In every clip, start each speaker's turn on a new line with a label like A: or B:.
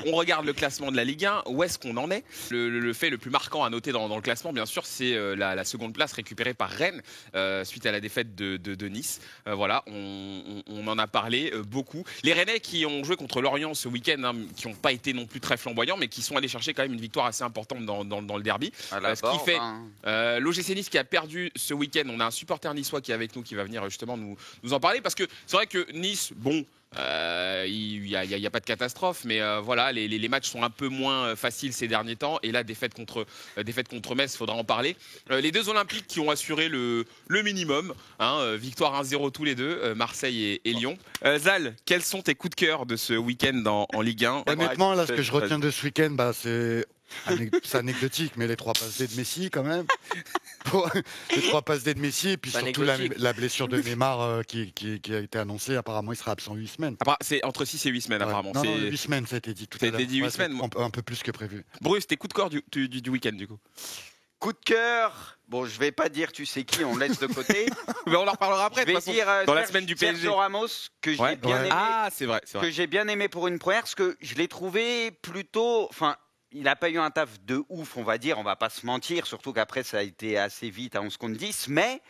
A: On regarde le classement de la Ligue 1. Où est-ce qu'on en est? Le fait le plus marquant à noter dans le classement, bien sûr, c'est la seconde place récupérée par Rennes suite à la défaite de Nice. Voilà, on en a parlé beaucoup. Les Rennais qui ont joué contre Lorient ce week-end, hein, qui n'ont pas été non plus très flamboyants, mais qui sont allés chercher quand même une victoire assez importante dans le derby. Ce qui fait l'OGC Nice qui a perdu ce week-end. On a un supporter niçois qui est avec nous, qui va venir justement nous en parler, parce que c'est vrai que Nice, bon, il y a pas de catastrophe, mais voilà, les matchs sont un peu moins faciles ces derniers temps, et là défaite contre Metz, il faudra en parler. Les deux Olympiques qui ont assuré le minimum, hein, victoire 1-0 tous les deux, Marseille et Lyon. Zal, quels sont tes coups de cœur de ce week-end en Ligue 1?
B: Honnêtement, là, ce que je retiens de ce week-end, c'est anecdotique, mais les 3 passes D de Messi quand même. Les 3 passes D de Messi, et puis surtout la blessure de Neymar qui a été annoncée. Apparemment, il sera absent 8 semaines.
A: C'est entre 6 et 8 semaines, apparemment.
B: Non, 8 semaines, ça a été dit tout à l'heure.
A: Ça a été dit 8 semaines.
B: Un peu plus que prévu.
A: Bruce, tes coups de cœur du week-end, du coup?
C: Coup de cœur. Bon, je vais pas dire tu sais qui, on laisse de côté.
A: Mais on en reparlera après.
C: Je vais dire
A: dans la semaine du PSG.
C: Sergio Ramos que j'ai bien aimé.
A: Ah, c'est vrai.
C: Que j'ai bien aimé pour une première, parce que je l'ai trouvé plutôt. Enfin, il n'a pas eu un taf de ouf, on va dire. On va pas se mentir, surtout qu'après ça a été assez vite à 11 contre 10, mais.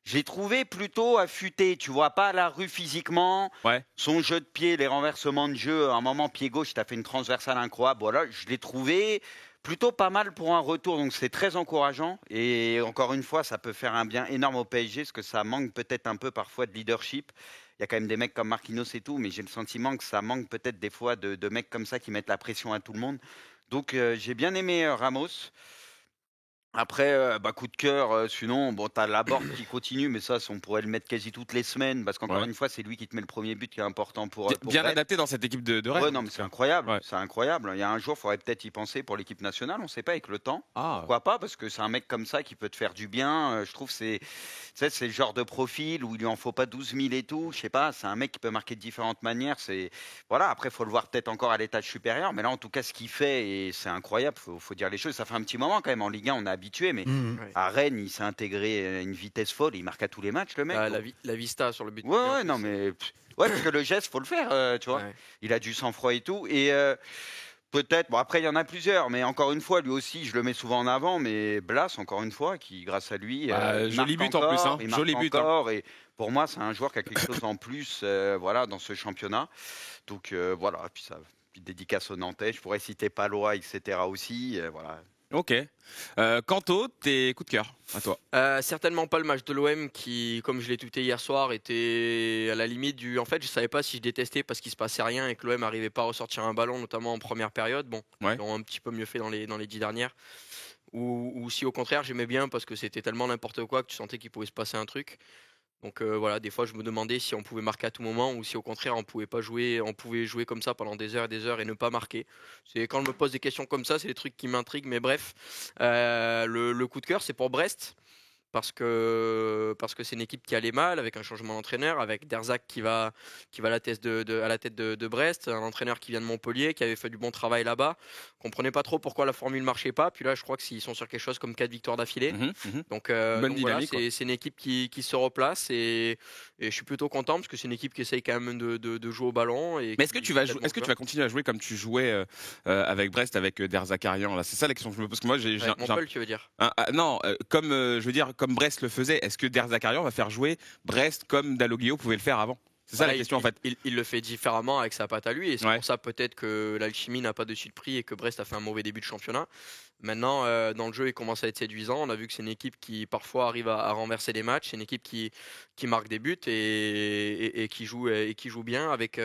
C: J'ai trouvé plutôt affûté, tu vois, pas à la rue physiquement.
A: Ouais.
C: Son jeu de pied, les renversements de jeu, à un moment pied gauche, tu as fait une transversale incroyable. Voilà, je l'ai trouvé plutôt pas mal pour un retour, donc c'est très encourageant. Et encore une fois, ça peut faire un bien énorme au PSG, parce que ça manque peut-être un peu parfois de leadership. Il y a quand même des mecs comme Marquinhos et tout, mais j'ai le sentiment que ça manque peut-être des fois de mecs comme ça qui mettent la pression à tout le monde. Donc j'ai bien aimé Ramos. Après, coup de cœur, sinon, bon, tu as Laborde qui continue, mais ça, on pourrait le mettre quasi toutes les semaines, parce qu'encore une fois, c'est lui qui te met le premier but qui est important pour
A: bien
C: Rennes.
A: adapté dans cette équipe de Rennes.
C: Ouais, non, mais c'est incroyable, c'est incroyable. Il y a un jour, il faudrait peut-être y penser pour l'équipe nationale, on ne sait pas, avec le temps. Pourquoi pas, parce que c'est un mec comme ça qui peut te faire du bien. Je trouve que c'est le genre de profil où il lui en faut pas 12 000 et tout. Je sais pas, c'est un mec qui peut marquer de différentes manières. Voilà, après, il faut le voir peut-être encore à l'étage supérieur, mais là, en tout cas, ce qu'il fait, et c'est incroyable, faut dire les choses. Ça fait un petit moment quand même en Ligue 1, on est habitué, mais à Rennes, il s'est intégré à une vitesse folle. Il marque à tous les matchs, le mec.
D: La vista sur le but.
C: Ouais, non, mais parce que le geste, faut le faire, tu vois. Ouais. Il a du sang-froid et tout. Et peut-être, bon, après, il y en a plusieurs, mais encore une fois, lui aussi, je le mets souvent en avant. Mais Blas, encore une fois, qui, grâce à lui,
A: joli but encore, en plus, hein. Joli but.
C: Et pour moi, c'est un joueur qui a quelque chose en plus, voilà, dans ce championnat. Donc voilà. Puis ça, dédicace aux Nantais. Je pourrais citer Palois, etc. aussi. Voilà.
A: Ok. Kanto, tes coups de cœur à toi?
D: Certainement pas le match de l'OM qui, comme je l'ai tweeté hier soir, était à la limite du. En fait, je savais pas si je détestais parce qu'il se passait rien et que l'OM n'arrivait pas à ressortir un ballon, notamment en première période. Bon, ils ont un petit peu mieux fait dans les 10 dernières. Ou si au contraire j'aimais bien parce que c'était tellement n'importe quoi que tu sentais qu'il pouvait se passer un truc. Donc voilà, des fois je me demandais si on pouvait marquer à tout moment ou si au contraire on pouvait pas jouer, on pouvait jouer comme ça pendant des heures et ne pas marquer. C'est quand je me pose des questions comme ça, c'est des trucs qui m'intriguent, mais bref. Le coup de cœur, c'est pour Brest. Parce que c'est une équipe qui allait mal, avec un changement d'entraîneur, avec Derzac qui va à la tête de Brest, un entraîneur qui vient de Montpellier, qui avait fait du bon travail là-bas. On comprenait pas trop pourquoi la formule marchait pas. Puis là, je crois qu'ils sont sur quelque chose comme 4 victoires d'affilée. Donc voilà, c'est une équipe qui se replace et je suis plutôt content parce que c'est une équipe qui essaye quand même de jouer au ballon. Mais
A: est-ce que tu vas continuer à jouer comme tu jouais avec Brest, avec Derzakarian là? C'est ça la question que je me pose. Parce que moi,
D: Montpellier, tu veux dire?
A: Non, je veux dire, comme Brest le faisait, est-ce que Derzakarian va faire jouer Brest comme Dalloglio pouvait le faire avant? C'est ça la question en fait.
D: Il le fait différemment avec sa patte à lui et c'est pour ça peut-être que l'alchimie n'a pas de suite pris et que Brest a fait un mauvais début de championnat. Maintenant, dans le jeu, il commence à être séduisant. On a vu que c'est une équipe qui parfois arrive à renverser des matchs. C'est une équipe qui marque des buts et qui joue bien avec,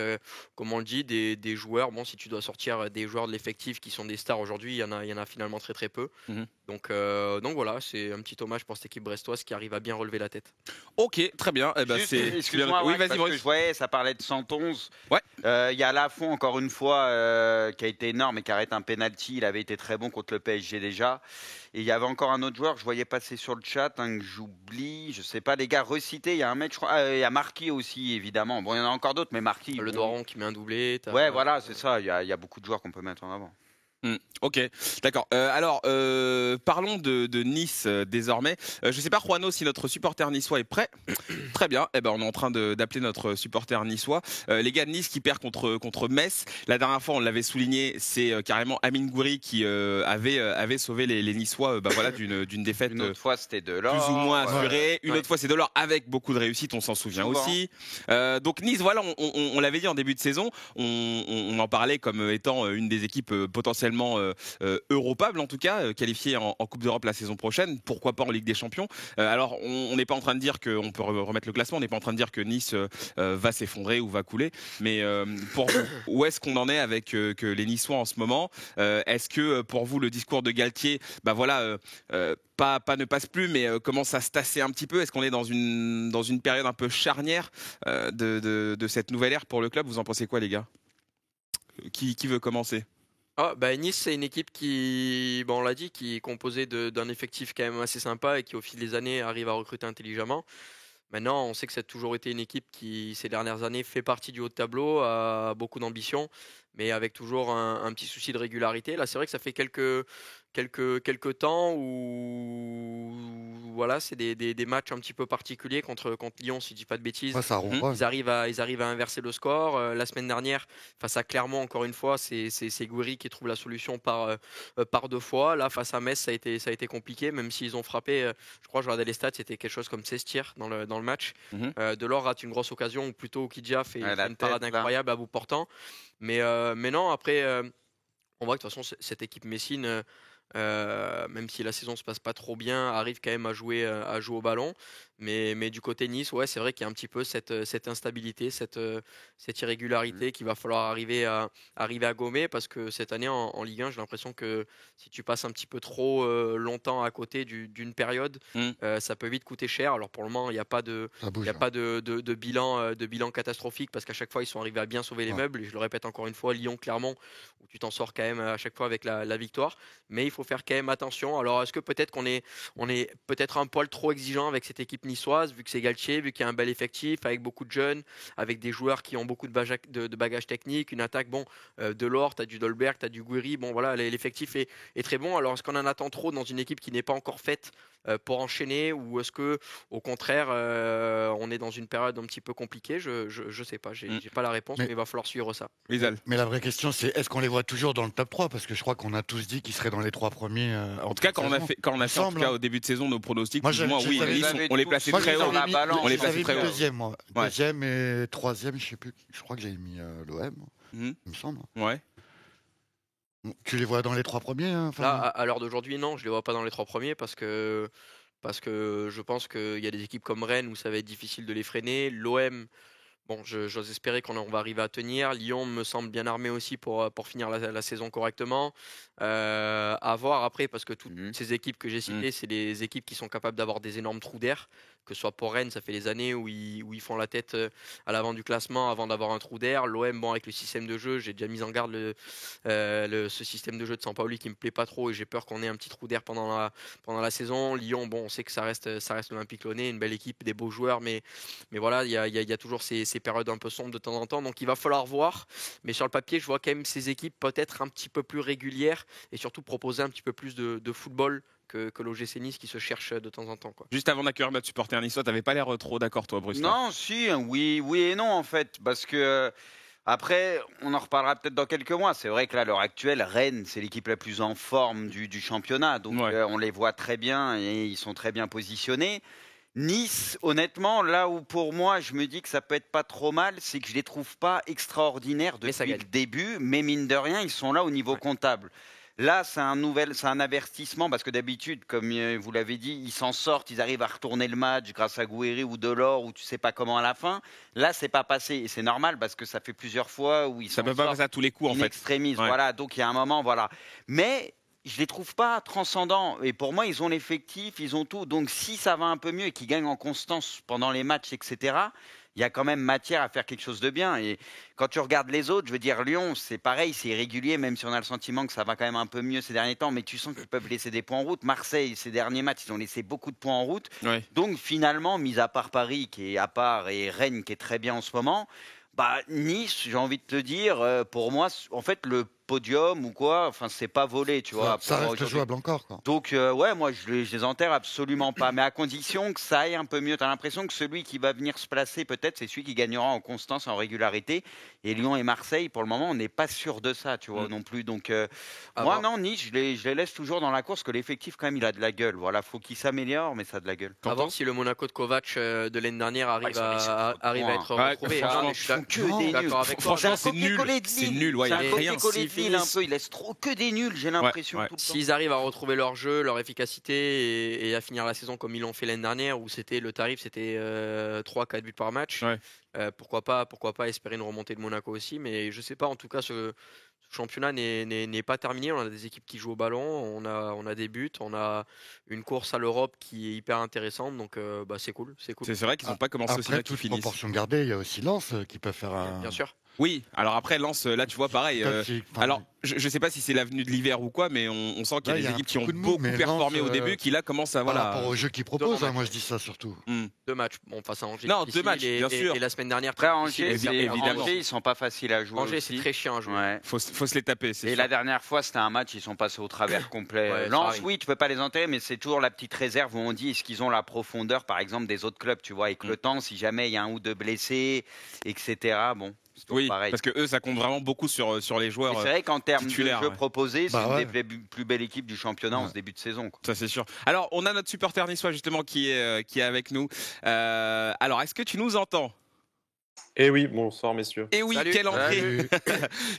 D: comme on le dit, des joueurs. Bon, si tu dois sortir des joueurs de l'effectif qui sont des stars aujourd'hui, il y en a finalement très très peu. Donc voilà, c'est un petit hommage pour cette équipe brestoise qui arrive à bien relever la tête.
A: Ok, très bien.
C: Excuse-moi, oui, vas-y, Maurice. Je voyais, ça parlait de 111.
A: Ouais.
C: Il y a Lafont, encore une fois, qui a été énorme et qui arrête un penalty. Il avait été très bon contre le PSG déjà. Et il y avait encore un autre joueur que je voyais passer sur le chat, que j'oublie. Je sais pas, les gars, reciter. Il y a un mec, je crois. Il y a Marquis aussi, évidemment. Bon, il y en a encore d'autres, mais Marquis.
D: Le Doiron qui met un doublé.
C: Ouais, voilà, c'est ça. Il y a beaucoup de joueurs qu'on peut mettre en avant.
A: Ok, d'accord. Alors, parlons de Nice désormais. Je ne sais pas, Juano, si notre supporter niçois est prêt. Très bien. Eh ben, on est en train d'appeler notre supporter niçois. Les gars de Nice qui perdent contre Metz. La dernière fois, on l'avait souligné, c'est carrément Amine Gouiri qui avait sauvé les Niçois voilà, d'une défaite.
C: Une autre fois, c'était Delors.
A: Plus ou moins assurée. Une autre fois, c'est Delors avec beaucoup de réussite, on s'en souvient aussi. Donc Nice, voilà, on l'avait dit en début de saison. On en parlait comme étant une des équipes potentiellement europable en tout cas, qualifié en Coupe d'Europe la saison prochaine, pourquoi pas en Ligue des Champions. Alors on n'est pas en train de dire qu'on peut remettre le classement, on n'est pas en train de dire que Nice va s'effondrer ou va couler, mais pour vous, où est-ce qu'on en est avec que les Niçois en ce moment? Est-ce que pour vous le discours de Galtier, ne passe plus, mais commence à se tasser un petit peu? Est-ce qu'on est dans une période un peu charnière de cette nouvelle ère pour le club? Vous en pensez quoi, les gars? Qui veut commencer?
D: Nice, c'est une équipe qui, on l'a dit, qui est composée d'un effectif quand même assez sympa et qui, au fil des années, arrive à recruter intelligemment. Maintenant, on sait que ça a toujours été une équipe qui, ces dernières années, fait partie du haut de tableau, a beaucoup d'ambition, mais avec toujours un petit souci de régularité. Là, c'est vrai que ça fait quelques temps où voilà, c'est des matchs un petit peu particuliers contre Lyon, si je dis pas de bêtises.
B: Ça ronronne.
D: Ils arrivent à inverser le score. La semaine dernière, face à Clermont, encore une fois, c'est Gouiri qui trouve la solution par 2 fois. Là, face à Metz, ça a été compliqué, même s'ils ont frappé. Je crois, je regardais les stats, c'était quelque chose comme 16 tirs dans le match. Delors rate une grosse occasion, ou plutôt Okidja fait une parade incroyable à bout portant. Mais non, après, on voit que de toute façon, cette équipe messine, même si la saison se passe pas trop bien, arrive quand même à jouer au ballon. Mais du côté Nice, ouais, c'est vrai qu'il y a un petit peu cette instabilité, cette irrégularité qu'il va falloir arriver à gommer, parce que cette année en Ligue 1, j'ai l'impression que si tu passes un petit peu trop longtemps à côté d'une période, ça peut vite coûter cher. Alors pour le moment, il n'y a pas de bilan catastrophique, parce qu'à chaque fois, ils sont arrivés à bien sauver les meubles. Et je le répète encore une fois, Lyon, Clermont, où tu t'en sors quand même à chaque fois avec la victoire. Mais il faut faire quand même attention. Alors est-ce que peut-être qu'on est peut-être un poil trop exigeant avec cette équipe niçoise, vu que c'est Galtier, vu qu'il y a un bel effectif, avec beaucoup de jeunes, avec des joueurs qui ont beaucoup de bagages techniques, une attaque, Delors, tu as du Dolberg, tu as du Gouiri, voilà, l'effectif est très bon. Alors est-ce qu'on en attend trop dans une équipe qui n'est pas encore faite pour enchaîner, ou est-ce que au contraire on est dans une période un petit peu compliquée? Je sais pas, j'ai pas la réponse, mais il va falloir suivre ça.
B: Mais la vraie question, c'est est-ce qu'on les voit toujours dans le top 3? Parce que je crois qu'on a tous dit qu'ils seraient dans les 3 premiers.
A: En tout cas, quand on a fait en tout cas, au début de saison nos pronostics, oui, on les plaçait très haut.
B: On les plaçait très haut. Deuxième, moi. Deuxième et troisième, je sais plus. Je crois que j'avais mis l'OM, il me semble.
A: Ouais.
B: Tu les vois dans les 3 premiers,
D: Là, à l'heure d'aujourd'hui, non, je les vois pas dans les 3 premiers, parce que je pense qu'il y a des équipes comme Rennes où ça va être difficile de les freiner. L'OM, j'ose espérer qu'on va arriver à tenir. Lyon me semble bien armé aussi pour finir la saison correctement. À voir après, parce que toutes ces équipes que j'ai citées, c'est des équipes qui sont capables d'avoir des énormes trous d'air. Que ce soit pour Rennes, ça fait des années où ils font la tête à l'avant du classement avant d'avoir un trou d'air. L'OM, avec le système de jeu, j'ai déjà mis en garde ce système de jeu de Sampaoli qui me plaît pas trop, et j'ai peur qu'on ait un petit trou d'air pendant la saison. Lyon, on sait que ça reste l'Olympique Lyonnais, une belle équipe, des beaux joueurs, mais voilà, il y a toujours ces périodes un peu sombres de temps en temps, donc il va falloir voir. Mais sur le papier, je vois quand même ces équipes peut-être un petit peu plus régulières, et surtout proposer un petit peu plus de football que l'OGC Nice, qui se cherche de temps en temps, quoi.
A: Juste avant d'accueillir notre supporter niçois, t'avais pas l'air trop d'accord, toi, Bruce?
C: Non, si, oui et non, en fait, parce que après, on en reparlera peut-être dans quelques mois. C'est vrai que là, à l'heure actuelle, Rennes, c'est l'équipe la plus en forme du championnat, donc on les voit très bien et ils sont très bien positionnés. Nice, honnêtement, là où pour moi je me dis que ça peut être pas trop mal, c'est que je les trouve pas extraordinaires depuis le début, mais mine de rien, ils sont là au niveau comptable. Là, c'est un avertissement, parce que d'habitude, comme vous l'avez dit, ils s'en sortent, ils arrivent à retourner le match grâce à Gouiri ou Delors, ou tu sais pas comment à la fin. Là, c'est pas passé, et c'est normal, parce que ça fait plusieurs fois où ils
A: ça peut pas passer à tous les coups, en fait.
C: Extrémisme, voilà. Donc il y a un moment, voilà. Mais je les trouve pas transcendants, et pour moi, ils ont l'effectif, ils ont tout. Donc si ça va un peu mieux et qu'ils gagnent en constance pendant les matchs, etc., il y a quand même matière à faire quelque chose de bien. Et quand tu regardes les autres, je veux dire, Lyon, c'est pareil, c'est irrégulier, même si on a le sentiment que ça va quand même un peu mieux ces derniers temps, mais tu sens qu'ils peuvent laisser des points en route. Marseille, ces derniers matchs, ils ont laissé beaucoup de points en route. Donc finalement, mis à part Paris, qui est à part, et Rennes, qui est très bien en ce moment, Nice, j'ai envie de te dire, pour moi, en fait, le podium ou quoi. Enfin, c'est pas volé, tu vois.
B: Ça reste jouable encore, quoi.
C: Donc, ouais, moi, je les enterre absolument pas. Mais à condition que ça aille un peu mieux. Tu as l'impression que celui qui va venir se placer, peut-être, c'est celui qui gagnera en constance, en régularité. Et Lyon et Marseille, pour le moment, on n'est pas sûr de ça, tu vois, non plus. Donc, moi, non, Nice, je les laisse toujours dans la course, que l'effectif, quand même, il a de la gueule. Voilà, faut qu'il s'améliore, mais ça a de la gueule.
D: À voir si le Monaco de Kovac de l'année dernière arrive à être retrouvé.
A: Franchement, c'est nul. C'est nul, ouais, il y a rien.
C: Il laisse trop que des nuls, j'ai l'impression.
D: S'ils arrivent à retrouver leur jeu, leur efficacité et à finir la saison comme ils l'ont fait l'année dernière, où c'était le tarif, c'était 3-4 buts par match. Pourquoi pas espérer une remontée de Monaco aussi, mais je sais pas. En tout cas, ce championnat n'est pas terminé. On a des équipes qui jouent au ballon, on a des buts, on a une course à l'Europe qui est hyper intéressante, donc c'est cool. C'est
A: vrai qu'ils n'ont pas commencé aussi là qu'ils finissent.
B: Proportion gardée, il y a aussi Lens qui peut faire un.
D: Bien sûr.
A: Oui, alors après Lens, là tu vois pareil. Alors je sais pas si c'est l'avenue de l'hiver ou quoi, mais on sent qu'il y a des équipes qui ont beaucoup performé au début, qui là commencent à
B: par rapport au jeu qu'ils proposent. Moi je dis ça surtout.
D: 2 matchs, face à Angers.
A: Non, 2 matchs, bien sûr.
D: Et la semaine dernière.
C: Après Angers, ils sont pas faciles à jouer.
D: Angers, c'est très chiant à jouer.
C: Ouais.
A: Faut se les taper.
C: Et la dernière fois, c'était un match, ils sont passés au travers complet. Lens, oui, tu peux pas les enterrer, mais c'est toujours la petite réserve où on dit est-ce qu'ils ont la profondeur, par exemple, des autres clubs, tu vois, avec le temps, si jamais il y a un ou deux blessés, etc. Bon.
A: Oui, parce que eux, ça compte vraiment beaucoup sur les joueurs.
C: C'est vrai qu'en termes de jeu proposé, c'est une des plus belles équipes du championnat en ce début de saison. Quoi.
A: Ça, c'est sûr. Alors, on a notre supporter niçois justement qui est avec nous. Alors, est-ce que tu nous entends ?
E: Eh oui, bonsoir messieurs.
A: Eh oui, quelle entrée.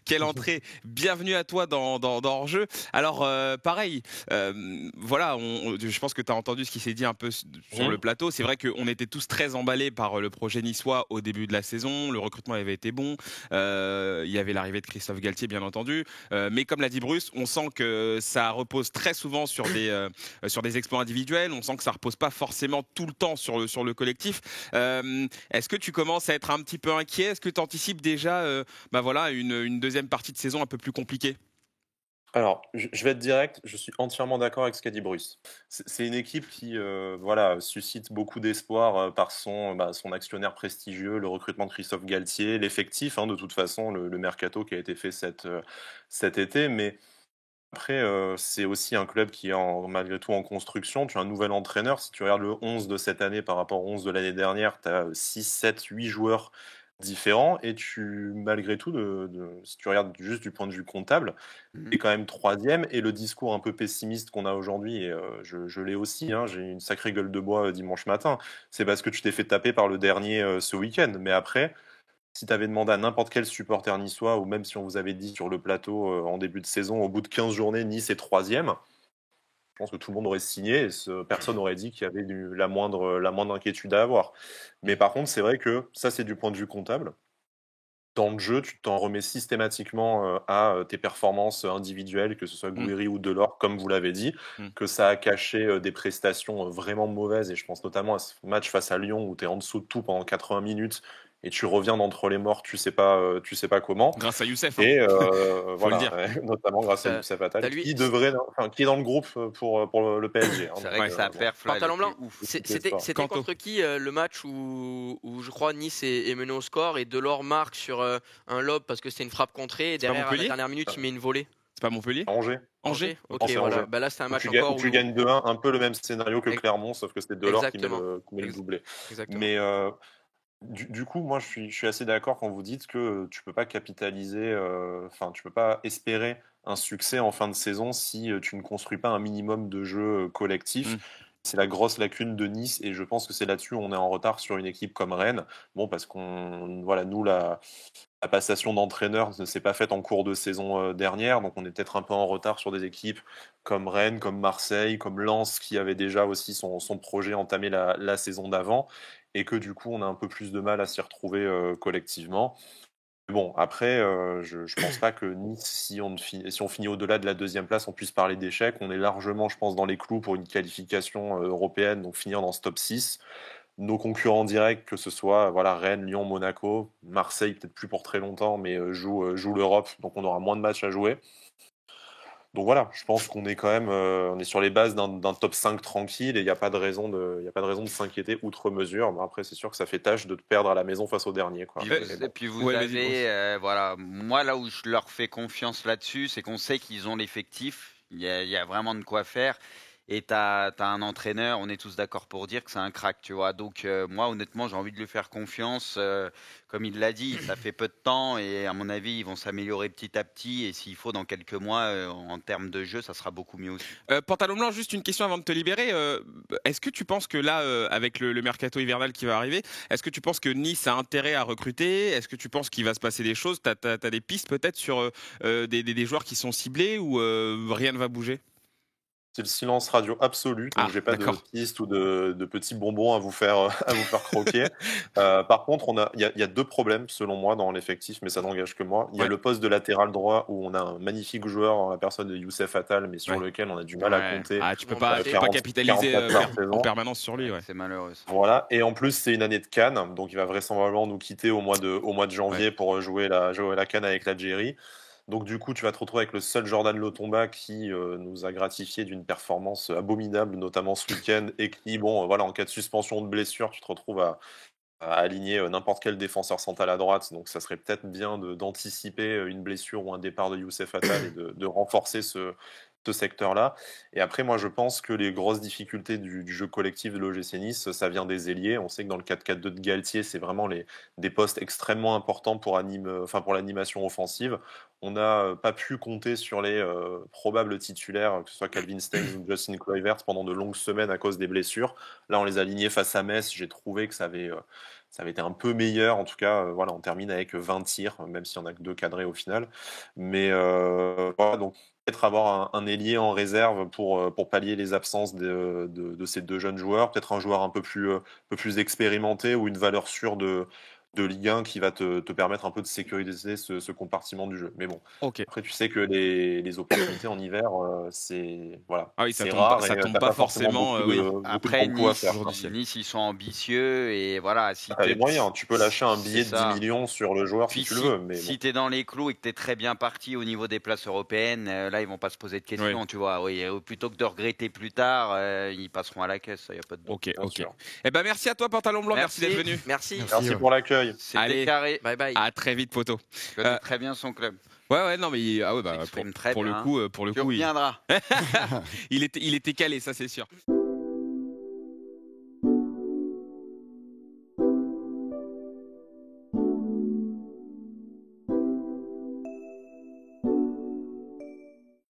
A: Quelle entrée. Bienvenue à toi dans Hors-jeu. Alors, pareil, voilà, je pense que tu as entendu ce qui s'est dit un peu sur le plateau. C'est vrai qu'on était tous très emballés par le projet niçois au début de la saison. Le recrutement avait été bon. Il y avait l'arrivée de Christophe Galtier, bien entendu. Mais comme l'a dit Bruce, on sent que ça repose très souvent sur des exploits individuels. On sent que ça repose pas forcément tout le temps sur le collectif. Est-ce que tu commences à être un petit peu inquiet? Est-ce que tu anticipes déjà une deuxième partie de saison un peu plus compliquée?
E: Alors, je vais être direct, je suis entièrement d'accord avec ce qu'a dit Bruce. C'est une équipe qui suscite beaucoup d'espoir par son actionnaire prestigieux, le recrutement de Christophe Galtier, l'effectif, de toute façon, le mercato qui a été fait cet été. Mais après, c'est aussi un club qui est malgré tout en construction. Tu as un nouvel entraîneur. Si tu regardes le 11 de cette année par rapport au 11 de l'année dernière, tu as 6, 7, 8 joueurs différents. Et malgré tout, si tu regardes juste du point de vue comptable, tu es quand même 3e. Et le discours un peu pessimiste qu'on a aujourd'hui, et je l'ai aussi, j'ai une sacrée gueule de bois dimanche matin, c'est parce que tu t'es fait taper par le dernier ce week-end. Mais après, si tu avais demandé à n'importe quel supporter niçois, ou même si on vous avait dit sur le plateau en début de saison, au bout de 15 journées, Nice est 3e, je pense que tout le monde aurait signé et personne n'aurait dit qu'il y avait la moindre inquiétude à avoir. Mais par contre, c'est vrai que ça, c'est du point de vue comptable. Dans le jeu, tu t'en remets systématiquement à tes performances individuelles, que ce soit Gouiri ou Delors, comme vous l'avez dit, que ça a caché des prestations vraiment mauvaises. Et je pense notamment à ce match face à Lyon où tu es en dessous de tout pendant 80 minutes et tu reviens d'entre les morts, tu sais pas comment.
A: Grâce à Youssef.
E: Et voilà, notamment grâce à Youssef Attal, qui est dans le groupe pour le PSG.
C: C'est vrai que ça perd
D: Pantalon blanc. C'était contre qui le match où je crois Nice est mené au score et Delors marque sur un lob parce que c'était une frappe contrée et derrière à la dernière minute il met une volée.
A: C'est pas Montpellier?
D: Angers. Ok, voilà. Là, c'était un match encore
E: où tu gagnes 2-1, un peu le même scénario que Clermont, sauf que c'était Delors qui met le doublé.
D: Exactement.
E: Mais du coup, moi, je suis assez d'accord quand vous dites que tu peux pas capitaliser, tu peux pas espérer un succès en fin de saison si tu ne construis pas un minimum de jeu collectif. C'est la grosse lacune de Nice et je pense que c'est là-dessus où on est en retard sur une équipe comme Rennes. Bon, parce nous, la passation d'entraîneur ne s'est pas faite en cours de saison dernière, donc on est peut-être un peu en retard sur des équipes comme Rennes, comme Marseille, comme Lens, qui avait déjà aussi son projet entamé la saison d'avant, et que du coup on a un peu plus de mal à s'y retrouver collectivement. Bon, après, je pense pas que Nice, si on finit au-delà de la 2e place, on puisse parler d'échec. On est largement, je pense, dans les clous pour une qualification européenne, donc finir dans ce top 6. Nos concurrents directs, que ce soit Rennes, Lyon, Monaco, Marseille, peut-être plus pour très longtemps, mais joue l'Europe, donc on aura moins de matchs à jouer. Donc voilà, je pense qu'on est quand même on est sur les bases d'un top 5 tranquille et il n'y a pas de raison de s'inquiéter outre mesure. Mais après, c'est sûr que ça fait tâche de te perdre à la maison face au dernier. Quoi.
C: Et puis vous avez, voilà, moi là où je leur fais confiance là-dessus, c'est qu'on sait qu'ils ont l'effectif, il y a vraiment de quoi faire. Et tu as un entraîneur, on est tous d'accord pour dire que c'est un crack, tu vois. Donc moi, honnêtement, j'ai envie de lui faire confiance. Comme il l'a dit, ça fait peu de temps et à mon avis, ils vont s'améliorer petit à petit. Et s'il faut, dans quelques mois, en termes de jeu, ça sera beaucoup mieux aussi.
A: Pantalon blanc, juste une question avant de te libérer. Est-ce que tu penses que là, avec le mercato hivernal qui va arriver, est-ce que tu penses que Nice a intérêt à recruter? Est-ce que tu penses qu'il va se passer des choses? Tu as des pistes peut-être sur des joueurs qui sont ciblés ou rien ne va bouger?
E: C'est le silence radio absolu, donc j'ai pas de pistes ou de petits bonbons à vous faire croquer. Par contre, il y a deux problèmes selon moi dans l'effectif, mais ça n'engage que moi. Il y a le poste de latéral droit où on a un magnifique joueur en la personne de Youssef Attal, mais sur lequel on a du mal à compter.
A: Tu peux pas capitaliser en permanence sur lui.
C: C'est malheureux.
E: Voilà, et en plus c'est une année de CAN, donc il va vraisemblablement nous quitter au mois de janvier pour jouer la CAN avec l'Algérie. Donc du coup, tu vas te retrouver avec le seul Jordan Lotomba qui nous a gratifié d'une performance abominable, notamment ce week-end, et qui, en cas de suspension ou de blessure, tu te retrouves à aligner n'importe quel défenseur central à droite. Donc ça serait peut-être bien d'anticiper une blessure ou un départ de Youssef Attal et de renforcer ce secteur-là. Et après, moi, je pense que les grosses difficultés du jeu collectif de l'OGC Nice, ça vient des ailiers. On sait que dans le 4-4-2 de Galtier, c'est vraiment des postes extrêmement importants pour l'animation offensive. On n'a pas pu compter sur les probables titulaires, que ce soit Calvin Stengs ou Justin Kluivert, pendant de longues semaines à cause des blessures. Là, on les a alignés face à Metz. J'ai trouvé que ça avait été un peu meilleur. En tout cas, on termine avec 20 tirs, même s'il n'y en a que 2 cadrés au final. Mais donc peut-être avoir un ailier en réserve pour pallier les absences de ces deux jeunes joueurs, peut-être un joueur un peu plus expérimenté ou une valeur sûre de Ligue 1 qui va te permettre un peu de sécuriser ce compartiment du jeu. Mais bon, après tu sais que les opportunités en hiver, c'est
A: rare. Ça tombe pas forcément.
C: Après Nice, ils sont ambitieux et voilà. Si
E: les moyens, tu peux lâcher un billet de 10 millions sur le joueur si tu le veux. Mais
C: si tu es dans les clous et que tu es très bien parti au niveau des places européennes, là ils vont pas se poser de questions, tu vois. Oui, plutôt que de regretter plus tard, ils passeront à la caisse, il n'y a pas de doute.
A: Ok. Eh ben merci à toi Pantalon Blanc, merci d'être venu.
D: Merci
E: pour l'accueil.
C: C'était carré.
D: Bye bye.
A: À très vite, poto.
C: Il connaît très bien son club.
A: Non mais pour le coup,
C: tu reviendras.
A: il était calé, ça c'est sûr.